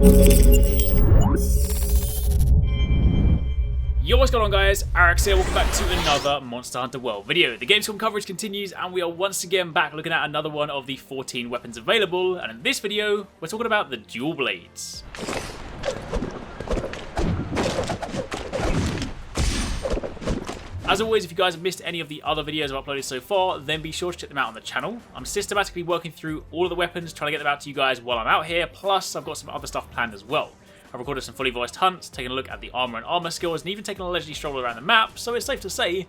Yo, what's going on guys, Arekkz here, welcome back to another Monster Hunter World video. The Gamescom coverage continues and we are once again back looking at another one of the 14 weapons available, and in this video we're talking about the dual blades. As always, if you guys have missed any of the other videos I've uploaded so far, then be sure to check them out on the channel. I'm systematically working through all of the weapons, trying to get them out to you guys while I'm out here, plus I've got some other stuff planned as well. I've recorded some fully voiced hunts, taking a look at the armor and armor skills, and even taking a leisurely stroll around the map, so it's safe to say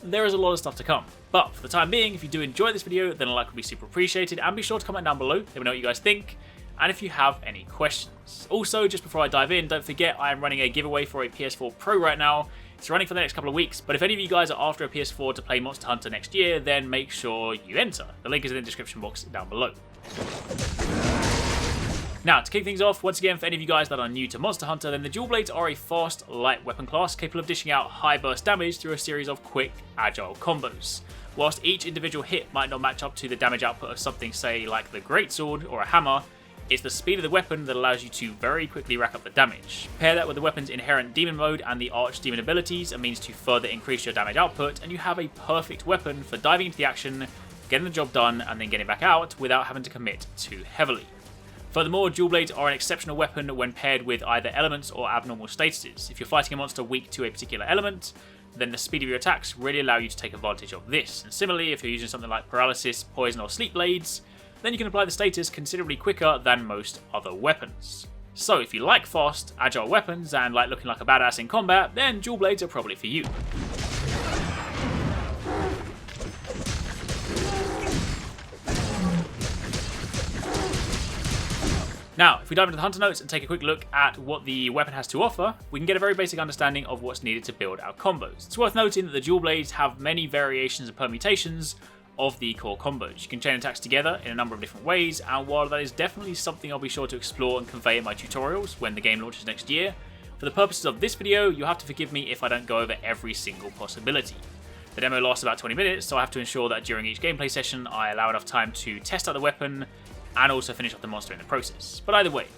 there is a lot of stuff to come. But for the time being, if you do enjoy this video, then a like would be super appreciated, and be sure to comment down below, let me know what you guys think, and if you have any questions. Also, just before I dive in, don't forget I am running a giveaway for a PS4 Pro right now. It's running for the next couple of weeks, but if any of you guys are after a PS4 to play Monster Hunter next year, then make sure you enter. The link is in the description box down below. Now, to kick things off, once again, for any of you guys that are new to Monster Hunter, then the dual blades are a fast, light weapon class capable of dishing out high burst damage through a series of quick, agile combos. Whilst each individual hit might not match up to the damage output of something, say, like the greatsword or a hammer, it's the speed of the weapon that allows you to very quickly rack up the damage. Pair that with the weapon's inherent demon mode and the archdemon abilities, a means to further increase your damage output, and you have a perfect weapon for diving into the action, getting the job done, and then getting back out without having to commit too heavily. Furthermore, dual blades are an exceptional weapon when paired with either elements or abnormal statuses. If you're fighting a monster weak to a particular element, then the speed of your attacks really allow you to take advantage of this. And similarly, if you're using something like paralysis, poison, or sleep blades, then you can apply the status considerably quicker than most other weapons. So if you like fast, agile weapons and like looking like a badass in combat, then dual blades are probably for you. Now, if we dive into the Hunter Notes and take a quick look at what the weapon has to offer, we can get a very basic understanding of what's needed to build our combos. It's worth noting that the dual blades have many variations and permutations of the core combos. You can chain attacks together in a number of different ways, and while that is definitely something I'll be sure to explore and convey in my tutorials when the game launches next year, for the purposes of this video, you'll have to forgive me if I don't go over every single possibility. The demo lasts about 20 minutes, so I have to ensure that during each gameplay session I allow enough time to test out the weapon and also finish off the monster in the process. But either way,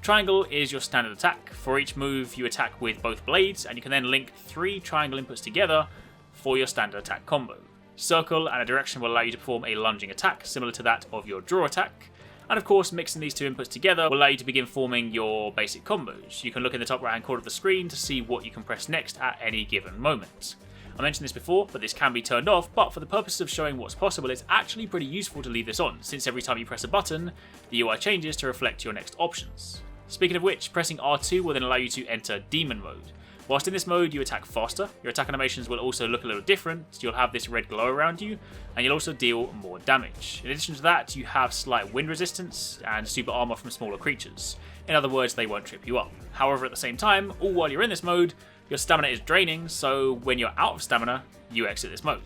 triangle is your standard attack. For each move, you attack with both blades, and you can then link 3 triangle inputs together for your standard attack combo. Circle and a direction will allow you to perform a lunging attack, similar to that of your draw attack. And of course, mixing these 2 inputs together will allow you to begin forming your basic combos. You can look in the top right hand corner of the screen to see what you can press next at any given moment. I mentioned this before, but this can be turned off, but for the purpose of showing what's possible, it's actually pretty useful to leave this on, since every time you press a button, the UI changes to reflect your next options. Speaking of which, pressing R2 will then allow you to enter Demon Mode. Whilst in this mode you attack faster, your attack animations will also look a little different. You'll have this red glow around you, and you'll also deal more damage. In addition to that, you have slight wind resistance and super armor from smaller creatures. In other words, they won't trip you up. However, at the same time, all while you're in this mode, your stamina is draining, so when you're out of stamina, you exit this mode.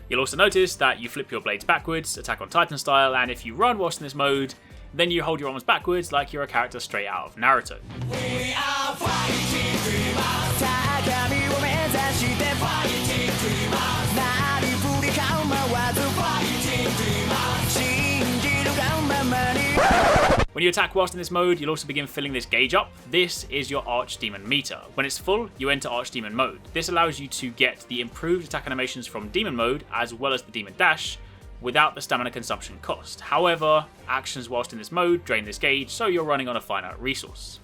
You'll also notice that you flip your blades backwards, attack on Titan style, and if you run whilst in this mode, then you hold your arms backwards like you're a character straight out of Naruto. We are fighting dreamers. When you attack whilst in this mode, you'll also begin filling this gauge up. This is your Archdemon meter. When it's full, you enter Archdemon mode. This allows you to get the improved attack animations from Demon mode, as well as the Demon Dash, without the stamina consumption cost. However, actions whilst in this mode drain this gauge, so you're running on a finite resource.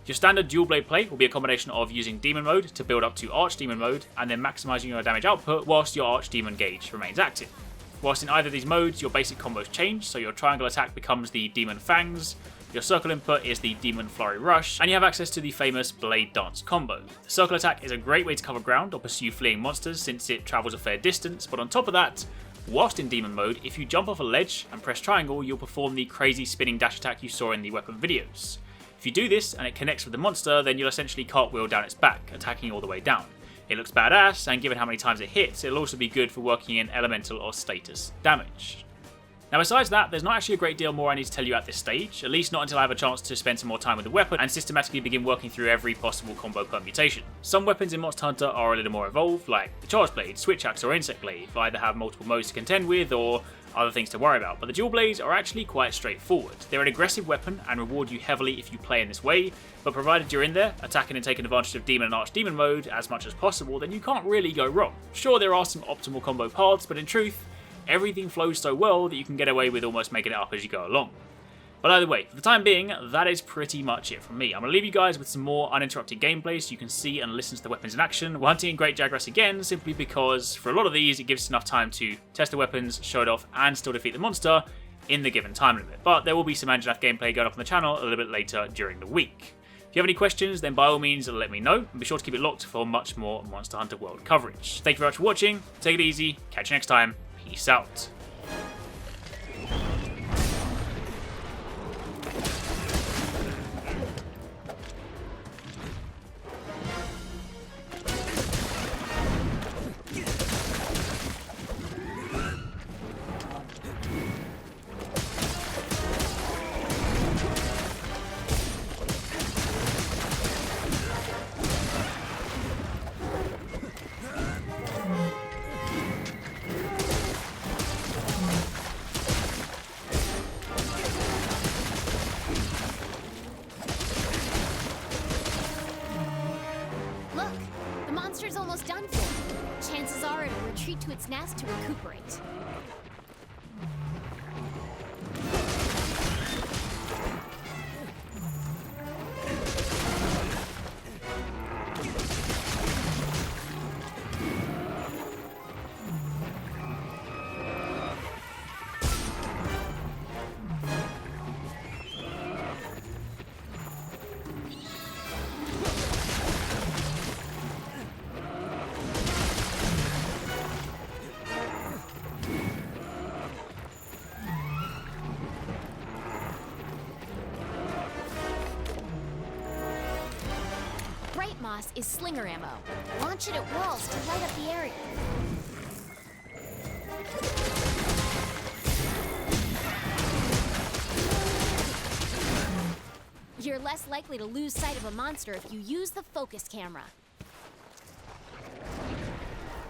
Your standard dual blade play will be a combination of using Demon mode to build up to Archdemon mode, and then maximizing your damage output whilst your Archdemon gauge remains active. Whilst in either of these modes, your basic combos change, so your triangle attack becomes the Demon Fangs, your circle input is the Demon Flurry Rush, and you have access to the famous Blade Dance combo. The circle attack is a great way to cover ground or pursue fleeing monsters since it travels a fair distance, but on top of that, whilst in Demon mode, if you jump off a ledge and press triangle, you'll perform the crazy spinning dash attack you saw in the weapon videos. If you do this and it connects with the monster, then you'll essentially cartwheel down its back, attacking all the way down. It looks badass, and given how many times it hits, it'll also be good for working in elemental or status damage. Now besides that, there's not actually a great deal more I need to tell you at this stage, at least not until I have a chance to spend some more time with the weapon and systematically begin working through every possible combo permutation. Some weapons in Monster Hunter are a little more evolved, like the Charge Blade, Switch Axe or Insect Glaive, either have multiple modes to contend with or other things to worry about, but the dual blades are actually quite straightforward. They're an aggressive weapon and reward you heavily if you play in this way, but provided you're in there, attacking and taking advantage of demon and archdemon mode as much as possible, then you can't really go wrong. Sure, there are some optimal combo paths, but in truth, everything flows so well that you can get away with almost making it up as you go along. But either way, for the time being, that is pretty much it from me. I'm going to leave you guys with some more uninterrupted gameplay so you can see and listen to the weapons in action. We're hunting in Great Jagras again, simply because for a lot of these, it gives us enough time to test the weapons, show it off, and still defeat the monster in the given time limit. But there will be some Anjanath gameplay going up on the channel a little bit later during the week. If you have any questions, then by all means let me know, and be sure to keep it locked for much more Monster Hunter World coverage. Thank you very much for watching, take it easy, catch you next time, peace out. Almost done for. Chances are it'll retreat to its nest to recuperate. Moss is slinger ammo. Launch it at walls to light up the area. You're less likely to lose sight of a monster if you use the focus camera.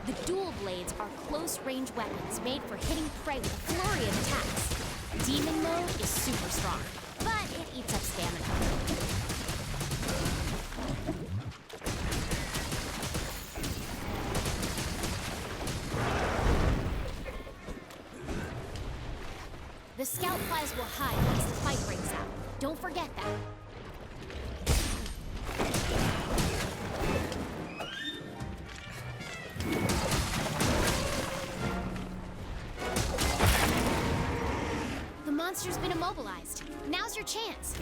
The dual blades are close-range weapons made for hitting prey with a flurry of attacks. Demon mode is super strong, but it eats up stamina. The scout flies will hide once the fight breaks out. Don't forget that. The monster's been immobilized. Now's your chance.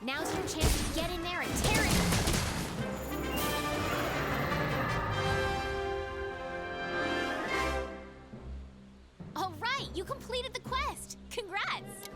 Now's your chance to get in there and tear it up. All right, you completed the quest. Congrats!